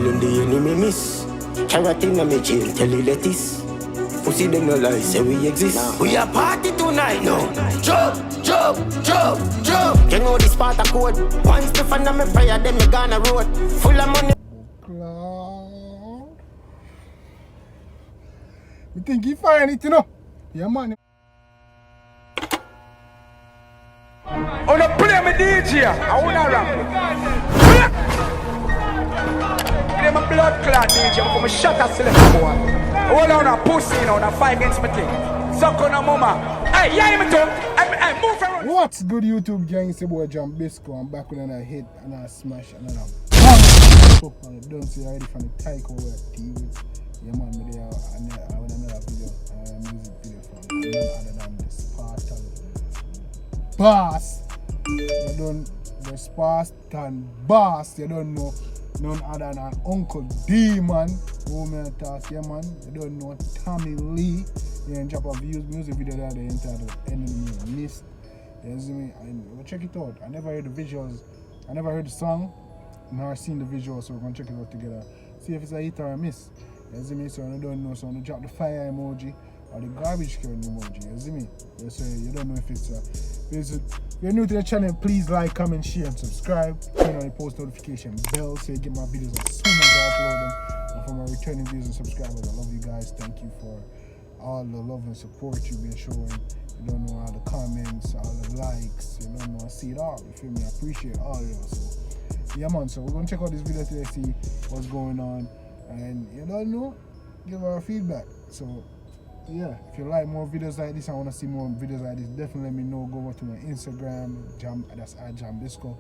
Them the enemy miss. Carrot in me jail, tell you lettuce. Pussy them no lie, say we exist. We a party tonight now. Jump. You know the Sparta code. One step and me prayer, then me gonna road. Full of money. You think you find it, you know? Yeah, man. Oh, no, play me DJ. I wanna rap. Play my blood clot DJ. I'm gonna shut that select boy. Hold on, a pussy, you know, a fight against me thing. Suck on a mama. Hey, yeah, me too. I move around. What's good, YouTube gang? It's your boy Jambisco. I'm back with another hit, another smash, another bang. And you don't see already from the Taiko TV. Yeah, man, me there. And I want another video, music video from none other than the Spartan boss. You don't, the Spartan boss. You don't know none other than Uncle D, man. Who me talk, yeah, man. You don't know Tommy Lee. Yeah, and drop a music video there, they entitled Enemy Missed. You see me? And check it out. I never heard the visuals. I never heard the song, nor seen the visuals, so we're gonna check it out together. See if it's a hit or a miss. You see me? So I don't know. So I'm gonna drop the fire emoji or the garbage can emoji. You see me? So you don't know if it's if you're new to the channel, please like, comment, share, and subscribe. Turn on the post notification bell so you get my videos as soon as I upload them. And for my returning viewers and subscribers, I love you guys. Thank you for all the love and support you've been showing. You don't know all the comments, all the likes, you don't know, I see it all, you feel me? I appreciate all of you. So yeah, man, so we're gonna check out this video today, see what's going on, and you don't know, give our feedback. So yeah, if you like more videos like this, I want to see more videos like this, definitely let me know. Go over to my Instagram, that's at Jambisco.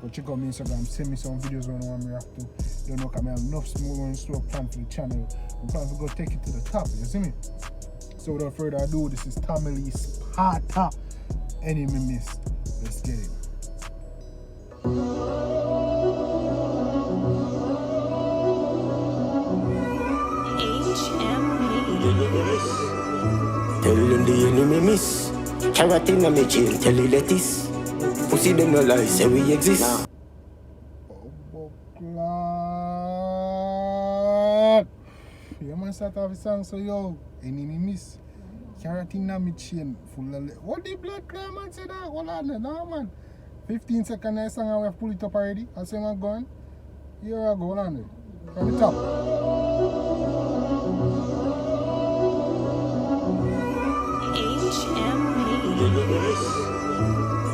Go check out my Instagram, send me some videos when I want me react to. You don't know, because I have enough small and store plan for the channel. I'm planning to go take it to the top, you see me? So without further ado, this is Tommy Lee Sparta. Enemy Missed. Let's get it. Tell them the enemy miss. Carrot in me jail, tell you lettuce. Pussy them no lie, say we exist. Yeah, man, start off the song, so yo, enemy miss. Carrot in me chain, full of what the blood clan man say that? Hold on, no man. 15 seconds I song, I have pull it up already. I say I'm going. Here I go, hold on there. From the top.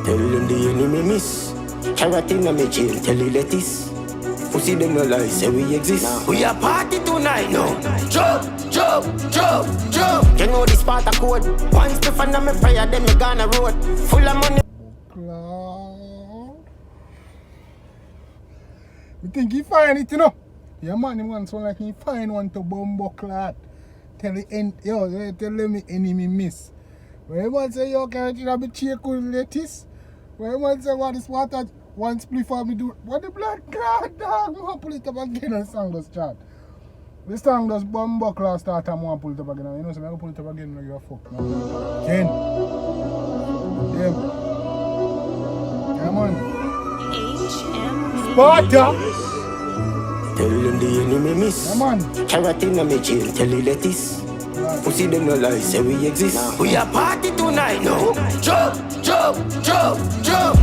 Tell them the enemy miss. Carrot in me jail, tell you lettuce. Pussy them no lie, say we exist. We a party tonight now. Jump. You know the Sparta code. One step and me prayer, then me gonna road. Full of money. You think he find it, you know? Yeah, man, he wants one like he find one to bumbo clot. Tell me enemy miss. When you want to say, yo, can you have a check with lettuce? When you want to say, what is water? One split for me do. What the blood clot, dog? I want to pull it up again and song does chat. The song does bumbo clot start and I want to pull it up again. You know, so I'm going to pull it up again and you a fuck. Again. Damn. Yeah, man. Sparta! Tell them the enemy miss. Yeah, man. Carrot in me jail, tell you lettuce. Pussy them no lie, say we exist. We a party tonight now. Jump.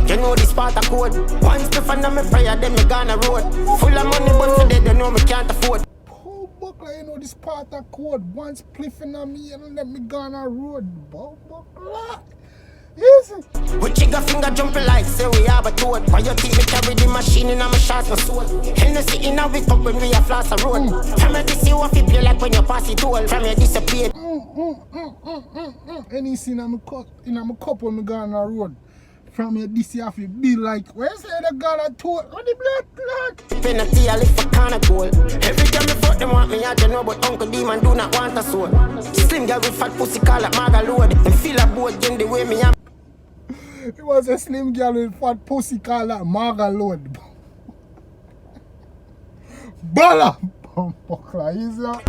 You know the Sparta code. One step and me prayer, then me gonna road. Full of money, but today they know me can't afford. Paul Buckler, you know the Sparta code. One spliffing on me and let me gonna road. Paul Buckler. Yes. We trigger finger jumping like say we have a toad. Why you think me carry the machine in my shots, my soul? Hennessy in a whip up when we a floss a road. From me this you have to play like when you pass it all. From me disappear. Any scene in my cup when me go on the road. From me this you have to be like, where's the girl at toad? Oh, the blood clot. Penalty I live for corner goal. Every time me fuck them want me I don't know, but Uncle Demon do not want a soul. Slim girl with fat pussy call like Maga load. And feel a boat in the way me am. It was a slim girl with fat pussy called like Maga load. Bala! My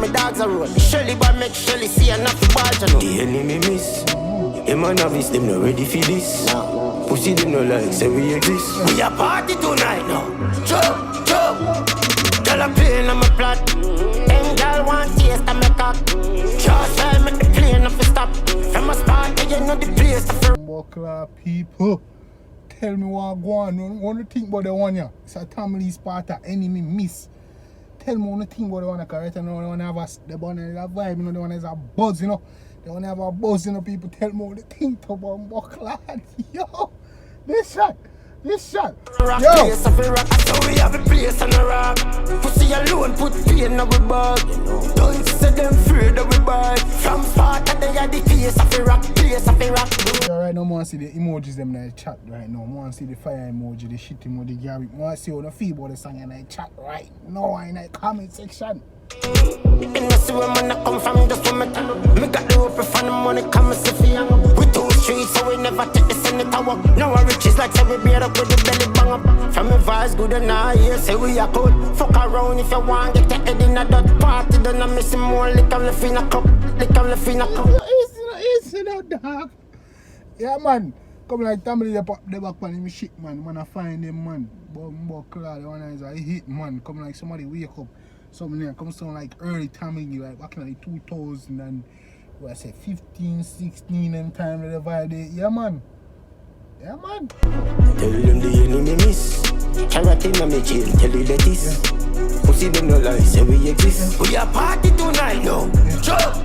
dogs are road. Shelly but make Shelly see enough to ball to know. The enemy miss. Them a novice, them not ready for this. Pussy them no like, say we exist. We a party tonight now. Jump. Tell a plane on my plot. Them girl want taste of my cock. Just I make the plane off stop. From a Sparta, you know the place to Buckler people. Tell me what go on. What do you think about the one here? It's a family Sparta enemy miss. Tell me what you think about the one right now. They want to have the one that vibe, you know, the one has a buzz, you know. They want to have a buzz, you know, people. Tell me what you think about Buckler. Yo, this shot. rock Yo. place of a rock. So we have a place on a rock. Pussy alone put pain on we bag. Don't say them afraid of we bag. From Sparta they are the place of a rock. Yeah, right now, I want to see the emojis them in the chat right now. I want to see the fire emoji, the shit emoji, Gary. I want to see how the feel about the song in the chat right now in the comment section. And I see where money come from, just from me got the hope if the money come and see for young. We 2 streets, so we never take the Senate tower. Now our riches like say we beat up with the belly bang up. From me vibes good and I hear say we are cold. Fuck around if you want, get your head in a dot party. Then I'm missing more, lick I'm left in a cup. Easy now, dog. Yeah, man. Come like Tamil, they back on him shit, man. Man, I find them, man. Buckler, the one is a hit, man. Come like somebody wake up. Something there comes sound like early Tamil, like back in like 2000 and what I say 15, 16 and time of the vibe. Yeah, man. Tell them the enemy miss. Keratin on me jail, tell the littest. Pussy them no lie, say we exist. We a party tonight, no. Joe.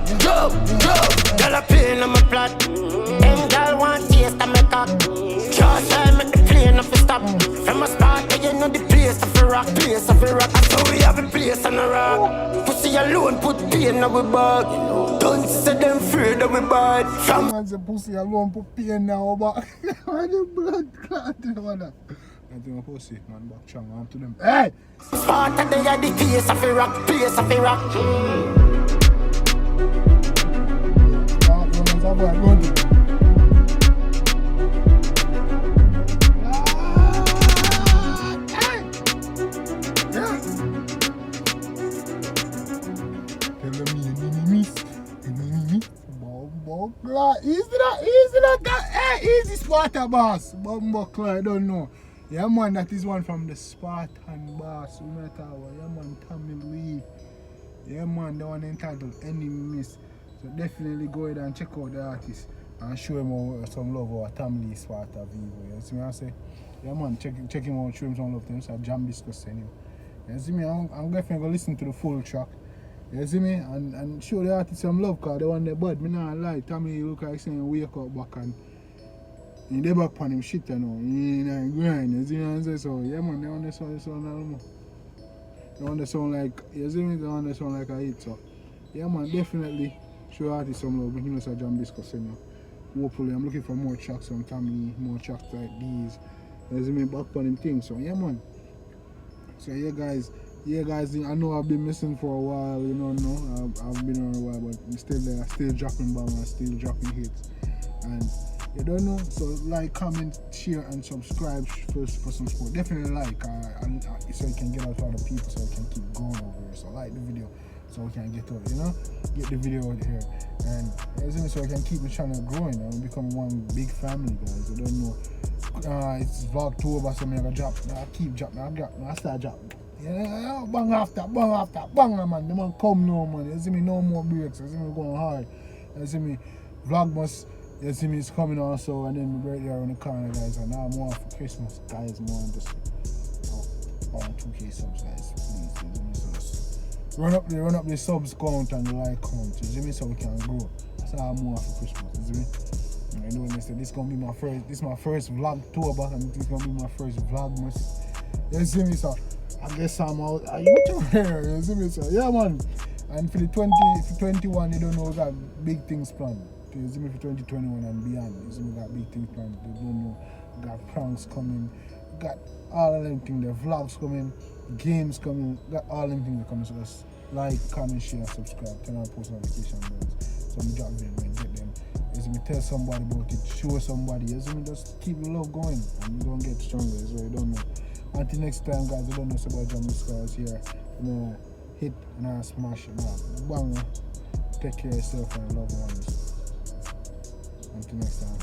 Girl a plane on my plot. Them girl want taste of my cock. Just I make the plane off stop. From a Sparta, you know the place of a rock. So we have a place on a rock. Pussy alone put pain on we bag. Don't say them afraid of we bad. From man say pussy alone put pain now, but why the blood clot? I think I'm pussy, man, back chang on to them. Hey! Sparta, they are the place of a rock. Easy Sparta boss. Buckler, I don't know. Yeah, man, that is one from the Spartan boss. Yeah, man, Tamil Lee. Yeah, man, the one entitled Any Miss. So definitely go ahead and check out the artist and show him some love or Tamil Sparta Vivo. You see what I say? Yeah, man, check him out, show him some love to him. So Jambisco send him. You see me? I'm definitely going to listen to the full track. You see me? And show the artist some love because they want the bud. Me not lie. Tamil look like saying wake up back and they back on him shit, you know. He grind, you see what I'm saying? So, yeah, man, they want to sound they want to sound like, you see me? They want to sound like a hit, so. Yeah, man, definitely show artists some love. You know, so Jambisco send you. Hopefully, I'm looking for more tracks from Tamil, more tracks like these. You see me? Back on him thing, so, yeah, man. So, yeah, guys, I know I've been missing for a while, you know, I've been on a while, but I'm still there, still dropping bombs, still dropping hits. And you don't know, so like, comment, share, and subscribe for some support. Definitely like, so you can get out to other people, so you can keep going over here. So like the video, so we can get out, you know, get the video out here, and so I can keep the channel growing and become one big family, guys. You don't know, it's vlog 2 of us, so I'm gonna drop. I keep dropping, I start dropping. Yeah, bang after, man. The man come now, man. You see me, no more breaks. You see me going hard. You see me, Vlogmas. You see me, it's coming also, and then right there on the corner, guys. And now more for Christmas, guys. More on this, 2K subs, guys. Please, you see me, so just run up the subs count and the like count. You see me, so we can grow. So more for Christmas. You see me. I know this gonna be my first. This is my first vlog tour back, and this is gonna be my first Vlogmas. You see me, so. I guess I'm out. Are you here? You see me, so yeah, man. And for the 21, you don't know, we got big things planned. You see me for 2021 and beyond. You see me, got big things planned. You don't know, we got pranks coming, we got all of them things. The vlogs coming, games coming, we got all them things coming. So just like, comment, share, subscribe, turn on post notification bells. So we drop them and get them. You see me, tell somebody about it, show somebody. You see me, just keep the love going, and we're gonna get stronger. So you don't know. Until next time, guys, I don't know about Jambisco here. You know, hit and smash it, bang. Take care of yourself and loved ones. Until next time.